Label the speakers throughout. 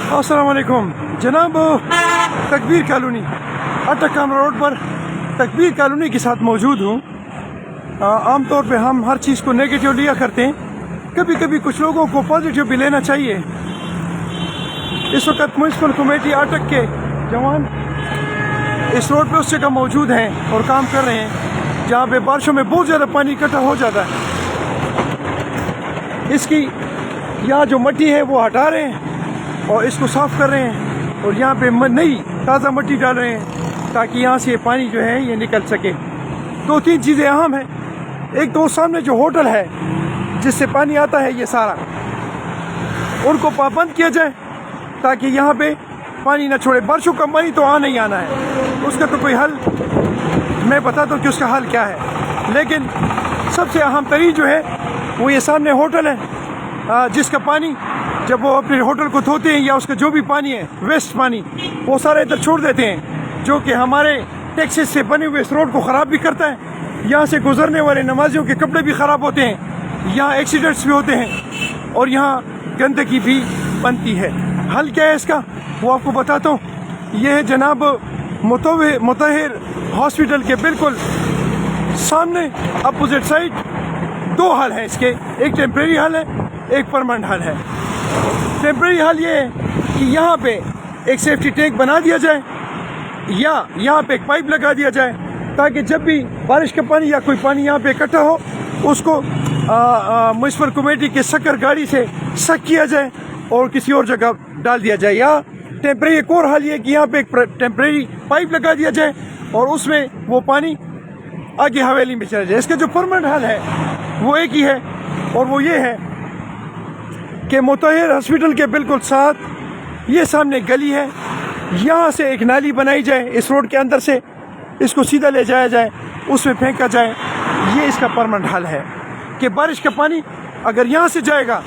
Speaker 1: अस्सलाम वालेकुम जनाब। तकबीर कॉलोनी अटक कामरा रोड पर तकबीर कॉलोनी के साथ मौजूद हूँ। आम तौर पे हम हर चीज़ को नेगेटिव लिया करते हैं, कभी कभी कुछ लोगों को पॉजिटिव भी लेना चाहिए। इस वक्त म्यूनसिपल कमेटी अटक के जवान इस रोड पे उस जगह मौजूद हैं और काम कर रहे हैं जहाँ पे बारिशों में बहुत ज़्यादा पानी इकट्ठा हो जाता है। इसकी यहाँ जो मट्टी है वो हटा रहे हैं और इसको साफ़ कर रहे हैं और यहाँ पे नई ताज़ा मट्टी डाल रहे हैं ताकि यहाँ से पानी जो है ये निकल सके। दो तीन चीज़ें अहम हैं। एक तो सामने जो होटल है जिससे पानी आता है ये सारा, उनको पाबंद किया जाए ताकि यहाँ पे पानी ना छोड़े। बारिशों का पानी तो आना ही आना है, उसका तो कोई हल मैं बताता हूँ कि उसका हल क्या है। लेकिन सबसे अहम तरीन जो है वो ये सामने होटल है जिसका पानी जब वो अपने होटल को धोते हैं या उसका जो भी पानी है वेस्ट पानी वो सारा इधर छोड़ देते हैं, जो कि हमारे टैक्सेस से बने हुए इस रोड को ख़राब भी करता है। यहाँ से गुजरने वाले नमाजियों के कपड़े भी ख़राब होते हैं, यहाँ एक्सीडेंट्स भी होते हैं और यहाँ गंदगी भी बनती है। हल क्या है इसका वो आपको बताता हूँ। ये है जनाब मुतहिर हॉस्पिटल के बिल्कुल सामने अपोजिट साइड दो हल हैं इसके, एक टेम्प्रेरी हल है, एक परमानेंट हल है। टेम्प्रेरी हल ये है कि यहाँ पे एक सेफ्टी टैंक बना दिया जाए या यहाँ पे एक पाइप लगा दिया जाए ताकि जब भी बारिश का पानी या कोई पानी यहाँ पे इकट्ठा हो उसको म्यूनसिपल कमेटी के शक्कर गाड़ी से सक किया जाए और किसी और जगह डाल दिया जाए। या टेम्प्रेरी एक और हल ये कि यहाँ पे एक टेम्प्रेरी पाइप लगा दिया जाए और उसमें वो पानी आगे हवेली में चला जाए। इसका जो परमानेंट हल है वो एक ही है और वो ये है कि मुतहिर हॉस्पिटल के बिल्कुल साथ ये सामने गली है, यहाँ से एक नाली बनाई जाए इस रोड के अंदर से, इसको सीधा ले जाया जाए, उसमें फेंका जाए। ये इसका परमानेंट हल है कि बारिश का पानी अगर यहाँ से जाएगा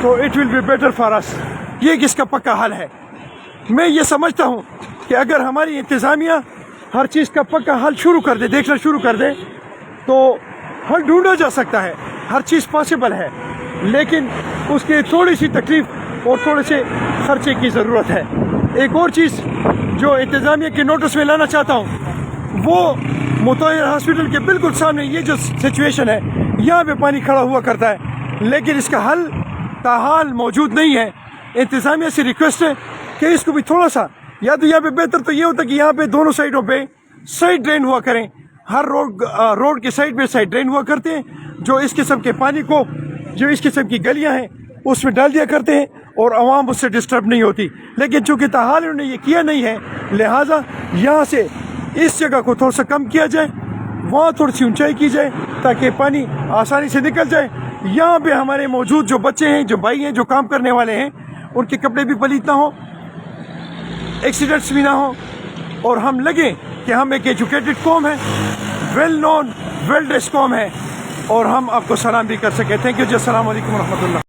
Speaker 1: तो it will be better for us. ये किसका पक्का हल है। मैं ये समझता हूँ कि अगर हमारी इंतज़ामिया हर चीज़ का पक्का हल शुरू कर दे, देखना शुरू कर दे, तो हल ढूंढा जा सकता है। हर चीज़ पॉसिबल है, लेकिन उसके थोड़ी सी तकलीफ और थोड़े से खर्चे की ज़रूरत है। एक और चीज़ जो इंतज़ामिया के नोटिस में लाना चाहता हूँ वो मुतहिर हॉस्पिटल के बिल्कुल सामने ये जो सिचुएशन है, यहाँ पे पानी खड़ा हुआ करता है लेकिन इसका हल ताहाल मौजूद नहीं है। इंतज़ामिया से रिक्वेस्ट है कि इसको भी थोड़ा सा, या तो यहाँ पे बेहतर तो ये होता कि यहाँ पे दोनों साइडों पे साइड ड्रेन हुआ करें, हर रोड के साइड पे साइड ड्रेन हुआ करते हैं जो इस किस्म के पानी को, जो इस किस्म की गलियां हैं उसमें डाल दिया करते हैं और आवाम उससे डिस्टर्ब नहीं होती। लेकिन चूँकि ताहाल उन्होंने ये किया नहीं है, लिहाजा यहाँ से इस जगह को थोड़ा सा कम किया जाए, वहाँ थोड़ी सी ऊंचाई की जाए ताकि पानी आसानी से निकल जाए। यहाँ पे हमारे मौजूद जो बच्चे हैं, जो भाई हैं, जो काम करने वाले हैं, उनके कपड़े भी पलीत ना हो, एक्सीडेंट्स भी ना हो और हम लगे कि हम एक एजुकेटेड कौम है, वेल नोन वेल ड्रेस कौम है और हम आपको सलाम भी कर सके। थैंक यू जी। अस्सलाम वालेकुम रहमतुल्लाह।